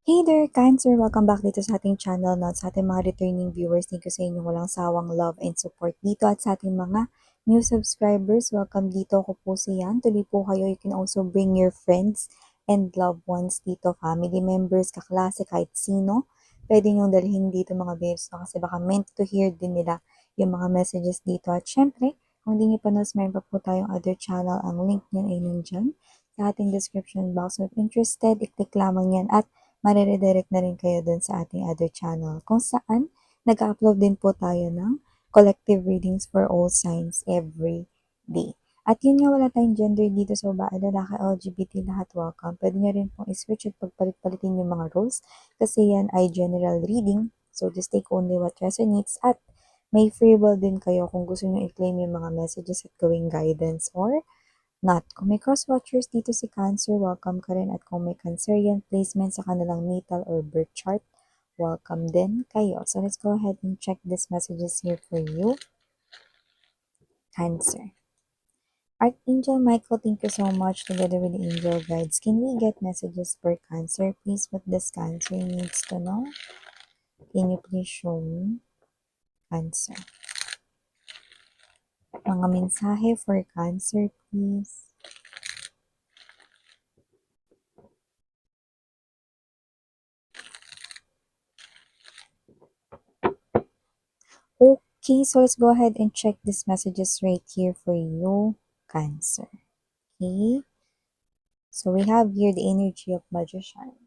Hey there, Cancer! Welcome back dito sa ating channel at sa ating mga returning viewers. Thank you sa inyong walang sawang love and support dito at sa ating mga new subscribers. Welcome dito. Ako po si Yan. Tuloy po kayo. You can also bring your friends and loved ones dito, family members, kaklase, kahit sino. Pwede niyong dalhin dito mga babes no? Kasi baka meant to hear din nila yung mga messages dito. At syempre, kung hindi niyo pa meron pa po tayong other channel. Ang link niyan ay nandyan sa ating description box. So if interested, i-click lamang yan at mariredirect na rin kayo dun sa ating other channel kung saan nag-upload din po tayo ng collective readings for all signs every day. At yun nga, wala tayong gender dito sa babae, lalaki, LGBT, lahat welcome. Pwede nyo rin pong i-switch at pagpalit-palitin yung mga roles kasi yan ay general reading. So just take only what resonates at may free will din kayo kung gusto nyo i-claim yung mga messages at gawing guidance or not. Kung may cross-watchers dito si Cancer, welcome ka rin. At kung may Cancerian placement sa kanilang natal or birth chart, welcome din kayo. So let's go ahead and check these messages here for you, Cancer. Archangel Michael, thank you so much together with the angel guides. Can we get messages for Cancer, please? What this Cancer needs to know? Can you please show me, Cancer? Mga mensahe for Cancer, please. Okay, so let's go ahead and check these messages right here for you, Cancer. Okay, so we have here the energy of Magician.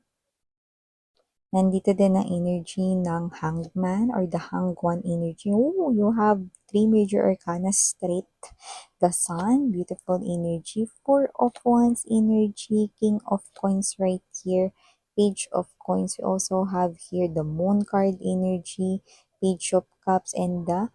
Nandito din ang energy ng Hangman or the Hangwan energy. Oh, you have 3 major arcana straight. The Sun, beautiful energy. 4 of Wands energy. King of Coins right here. Page of Coins. We also have here the Moon card energy. Page of Cups and the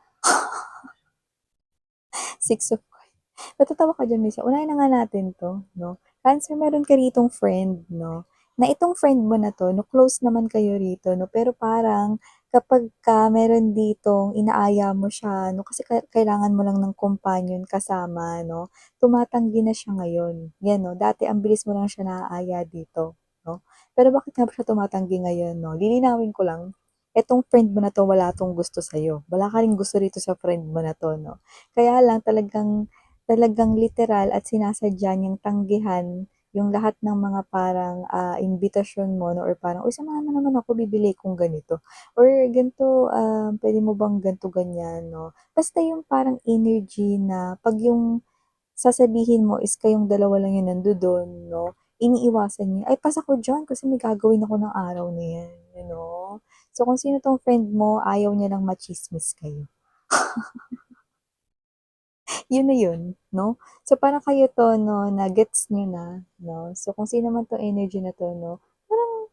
Six of Coins. Natatawa ka dyan, Misa. Unahin na nga natin to, no? Cancer, meron ka ritong friend, no? Na itong friend mo na to, no, close naman kayo rito, no? Pero parang kapag ka meron ditong inaaya mo siya, no? Kasi kailangan mo lang ng companion kasama, no? Tumatanggi na siya ngayon. Yan, no? Dati ang bilis mo lang siya naaaya dito, no? Pero bakit nga ba siya tumatanggi ngayon, no? Lilinawin ko lang, etong friend mo na to, wala tong gusto sa'yo. Wala ka rin gusto rito sa friend mo na to, no? Kaya lang talagang talagang literal at sinasadya niyang tanggihan yung lahat ng mga parang imbitasyon mo, no? Or parang, uy, samahan mo naman ako, bibili kong ganito. Or ganito, pwede mo bang ganito, ganyan, no? Basta yung parang energy na pag yung sasabihin mo is kayong dalawa lang yun nandoon, no? Iniiwasan niya, ay, pas ako dyan kasi may gagawin ako ng araw na yan, you know? So, kung sino tong friend mo, ayaw niya lang machismis kayo. Yun na yun, no? So, parang kayo to, no, na gets nyo na, no? So, kung sino man to energy na to, no, parang,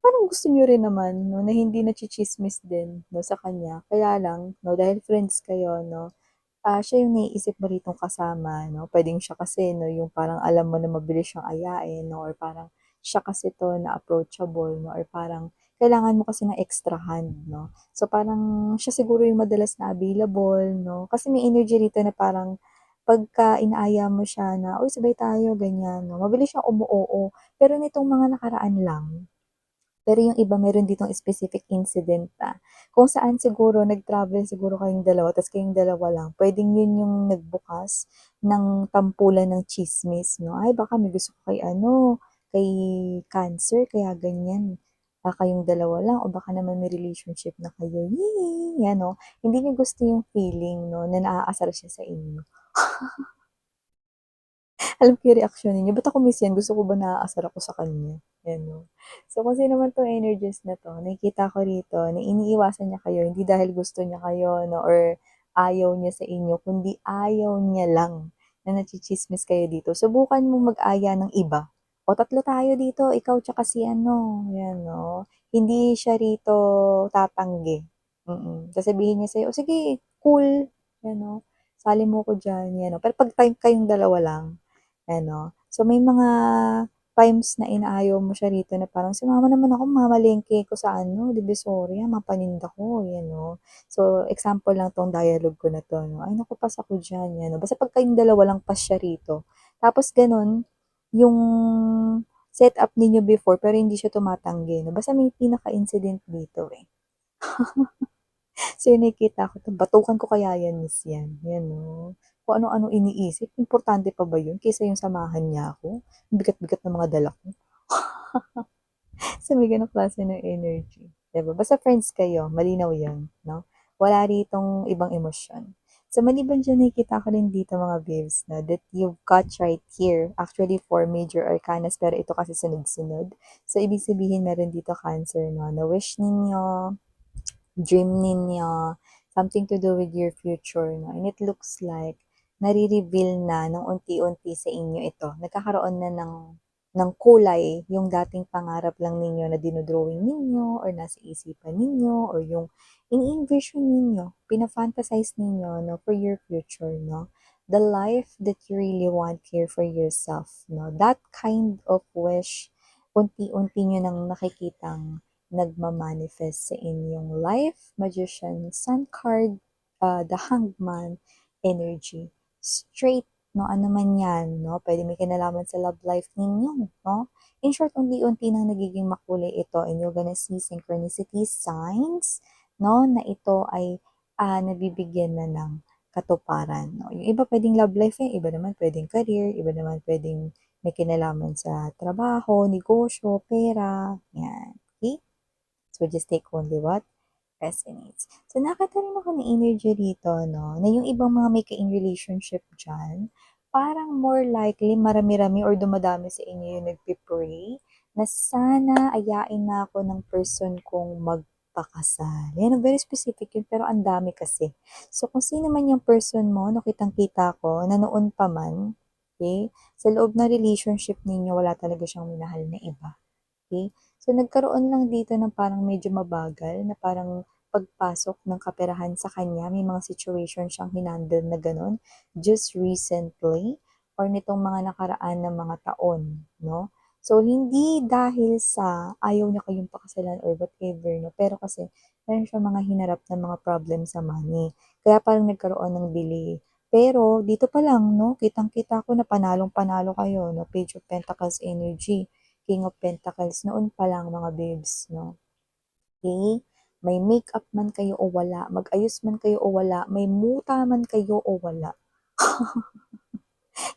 parang gusto nyo rin naman, no, na hindi na chichismis din, no, sa kanya. Kaya lang, no, dahil friends kayo, no, siya yung naiisip mo ritong kasama, no? Pwedeng siya kasi, no, yung parang alam mo na mabilis siyang ayain, no? Or parang siya kasi to na approachable, no? Or parang kailangan mo kasi ng extra hand, no? So, parang siya siguro yung madalas na available, no? Kasi may energy rito na parang pagka inaaya mo siya na, uy, sabay tayo, ganyan, no? Mabilis siyang umuoo. Pero nitong mga nakaraan lang, pero yung iba meron ditong specific incident kung saan siguro nag-travel siguro kayong dalawa, tapos kayong dalawa lang. Pwedeng yun yung nagbukas ng tampulan ng chismis, no? Ay, baka may gusto ko kay ano, kay Cancer, kaya ganyan. Kayong dalawa lang, o baka naman may relationship na kayo. Yee! Yan, no? Hindi niya gusto yung feeling, no, na naaasar siya sa inyo. Alam ko yung reaksyon ninyo, ba't ako miss yan? Gusto ko ba naaasar ako sa kanya? Yan, no? So, kung sino man tong energies na to, nakikita ko rito na iniiwasan niya kayo, hindi dahil gusto niya kayo, no, or ayaw niya sa inyo, kundi ayaw niya lang na nachichismis kayo dito. Subukan mong mag-aya ng iba. O, tatlo tayo dito, ikaw tsaka si ano, yan, no? Hindi siya rito tatanggi. Sasabihin niya sa'yo, o sige, cool, yan, no? Sali mo ko dyan, yan, no? Pero pag time kayong dalawa lang, ano. So, may mga times na inaayaw mo siya rito na parang, "Sumama naman ako, mamalengke ko sa ano, Divisoria, mapaninda ko." Yan, 'no. So, example lang 'tong dialogue ko na 'to, 'no. "Ay naku, pas ako diyan." Yan, 'no. Basta 'pag kayong dalawa lang, pas siya rito. Tapos gano'n, yung set up ninyo before pero hindi siya tumatanggi 'no, basta may pinaka-incident dito, eh. So yung nakikita ko 'to, batukan ko kaya yan miss yan, yan 'no. Kung ano-ano iniisip, importante pa ba yun kaysa yung samahan niya ako, ang bigat-bigat ng mga dala ko. So may gano'ng klase ng energy, 'di ba? Basta friends kayo, malinaw 'yun, 'no? Wala ritong ibang emosyon. So maliban diyan nakikita ko rin dito mga babes 'no, that you've got right here, actually 4 major arcanas pero ito kasi sunod-sunod. So ibig sabihin meron dito Cancer 'no, na wish ninyo, dream ninyo, something to do with your future 'no, and it looks like nare-reveal na ng unti-unti sa inyo ito. Nagkakaroon na ng kulay yung dating pangarap lang ninyo na dino-drawing ninyo or nasa isipan ninyo or yung ini-envision ninyo, pina-fantasize ninyo 'no, for your future 'no. The life that you really want here for yourself 'no, that kind of wish, unti-unti niyo nang nakikitang nagma-manifest sa inyong life. Magician, Sun card, the Hangman energy. Straight, no, ano man yan, no? Pwede may kinalaman sa love life ninyo, no? In short, unti-unti nang nagiging makulay ito and you're gonna see synchronicity signs, no, na ito ay nabibigyan na ng katuparan, no? Yung iba pwedeng love life eh, iba naman pwedeng career, iba naman pwedeng may kinalaman sa trabaho, negosyo, pera, yan. Okay? So, just take only what resonates. So, nakita rin ako ng energy dito, no, na yung ibang mga may ka-in relationship dyan, parang more likely marami-rami or dumadami sa inyo yung nagpe-pray na sana ayain na ako ng person kong magpakasal. Yan, very specific yun, pero ang dami kasi. So, kung sino man yung person mo, no, kitang-kita ko, na noon pa man, okay, sa loob ng relationship ninyo, wala talaga siyang minahal na iba. Okay? So, nagkaroon lang dito ng parang medyo mabagal na parang pagpasok ng kaperahan sa kanya. May mga situation siyang hinandle na gano'n just recently or nitong mga nakaraan na mga taon, no? So, hindi dahil sa ayaw niya kayong pakasalan or whatever, no? Pero kasi meron siya mga hinarap na mga problem sa money. Kaya parang nagkaroon ng delay. Pero dito pa lang, no, kitang-kita ko na panalong-panalo kayo, no, Page of Pentacles energy. King of Pentacles, noon pa lang mga babes, no? Okay? May makeup man kayo o wala, mag-ayos man kayo o wala, may muta man kayo o wala,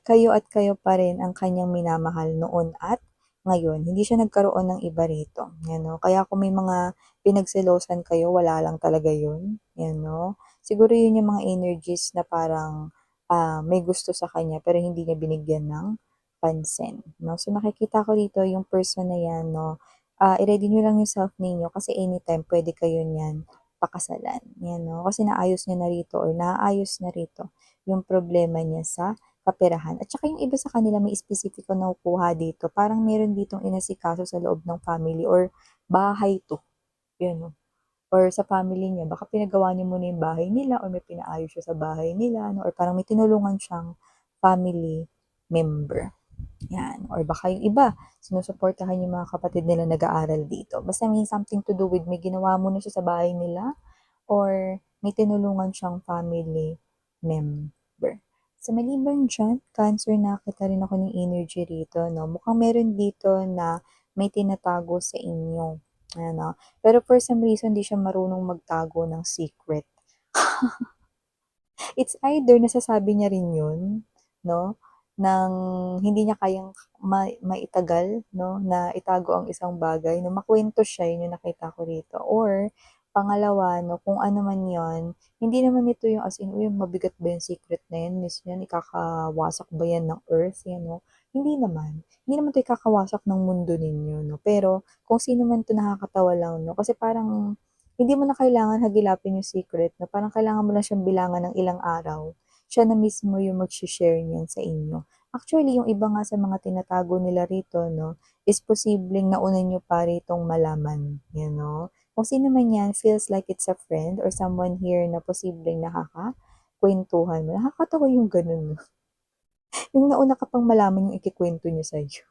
kayo at kayo pa rin ang kanyang minamahal noon at ngayon. Hindi siya nagkaroon ng iba rito. Yan, no? Kaya kung may mga pinagselosan kayo, wala lang talaga yun. Yan, no? Siguro yun yung mga energies na parang may gusto sa kanya pero hindi niya binigyan ng pansin. No? So nakikita ko dito yung person na yan, no? I-ready nyo lang yung self ninyo kasi anytime pwede kayo niyan pakasalan. Yan, no? Kasi naayos niya na rito or naayos na rito yung problema niya sa kaperahan. At saka yung iba sa kanila may espesipiko na nakukuha dito. Parang meron ditong inasikaso sa loob ng family or bahay 'to, yun 'no. Or sa family niya baka pinagawa niya muna yung bahay nila or may pinaayos siya sa bahay nila 'no, or parang may tinulungan siyang family member, 'yan. Or baka yung iba sinusuportahan yung mga kapatid nila nag-aaral dito. Basta may something to do with may ginawa muna siya sa bahay nila or may tinulungan siyang family member. Sa maliban diyan, Cancer, nakita rin ako ng energy rito 'no, mukhang meron dito na may tinatago sa inyo, ano. Pero for some reason, 'di siya marunong magtago ng secret. It's either nasasabi niya rin yun, 'no, ng hindi niya kayang maitagal 'no, na itago ang isang bagay, na makuwento siya, yun yung nakita ko rito. Or pangalawa 'no, kung ano man yun, hindi naman ito yung as in, "Uy, mabigat ba yung secret na yan, miss yan, ikakawasak ba yan ng earth?" Yan 'no. Hindi naman. Hindi naman 'to ikakawasak ng mundo ninyo 'no, pero kung sino man 'to nakakatawa lang 'no, kasi parang hindi mo na kailangan hagilapin yung secret na parang kailangan mo lang siyang bilangan ng ilang araw. Siya na mismo yung magse-share niyan sa inyo. Actually, yung iba nga sa mga tinatago nila rito, no, is posibleng nauna nyo pa ritong malaman. You know? Kung sino man yan, feels like it's a friend or someone here na posibleng nakakakwentuhan mo. Nakakatawa yung ganun, no? Yung nauna ka pang malaman yung ikikwento niya sa'yo.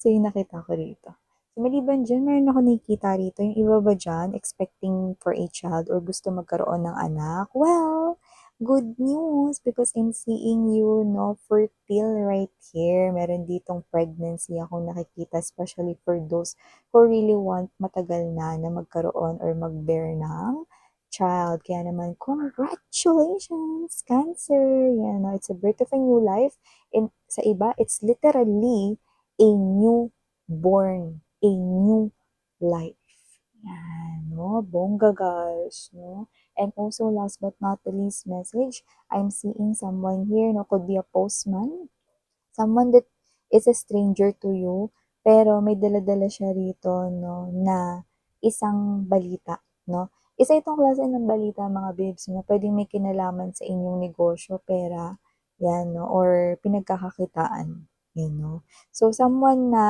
So, yung nakita ko rito. So, maliban diyan, meron ako nakikita rito, yung iba ba diyan expecting for a child or gusto magkaroon ng anak? Well, good news because I'm seeing you, no, fertile right here. Meron ditong pregnancy akong nakikita, especially for those who really want matagal na magkaroon or mag-bear ng child. Kaya naman, congratulations, Cancer! Yan, no, it's a birth of a new life. And sa iba, it's literally a new born, a new life. Yan, no? Bongga, guys, no? And also, last but not the least message, I'm seeing someone here, no? Could be a postman, someone that is a stranger to you, pero may dala-dala siya rito, no, na isang balita, no? Isa itong klase ng balita, mga babes, no? Pwedeng may kinalaman sa inyong negosyo, pera, yan, no? Or pinagkakakitaan, yan, no? So, someone na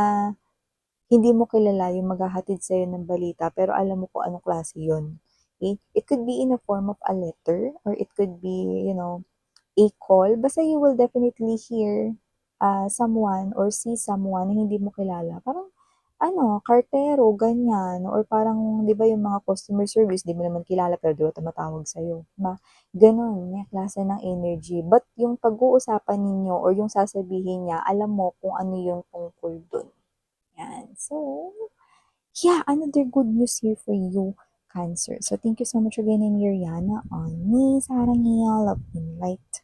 hindi mo kilala yung maghahatid sa'yo ng balita pero alam mo kung anong klase yun. Okay? It could be in a form of a letter or it could be, a call. Basta you will definitely hear someone or see someone na hindi mo kilala. Parang, kartero, ganyan. Or parang, di ba yung mga customer service, di mo naman kilala pero di ba tumatawag sa'yo. Diba? Ganon, may klase ng energy. But yung pag-uusapan ninyo or yung sasabihin niya, alam mo kung ano yung tungkol dun. Yan. So, yeah, another good news here for you, Cancer. So, thank you so much again, and Yuriana on me, Sarang Love and Light.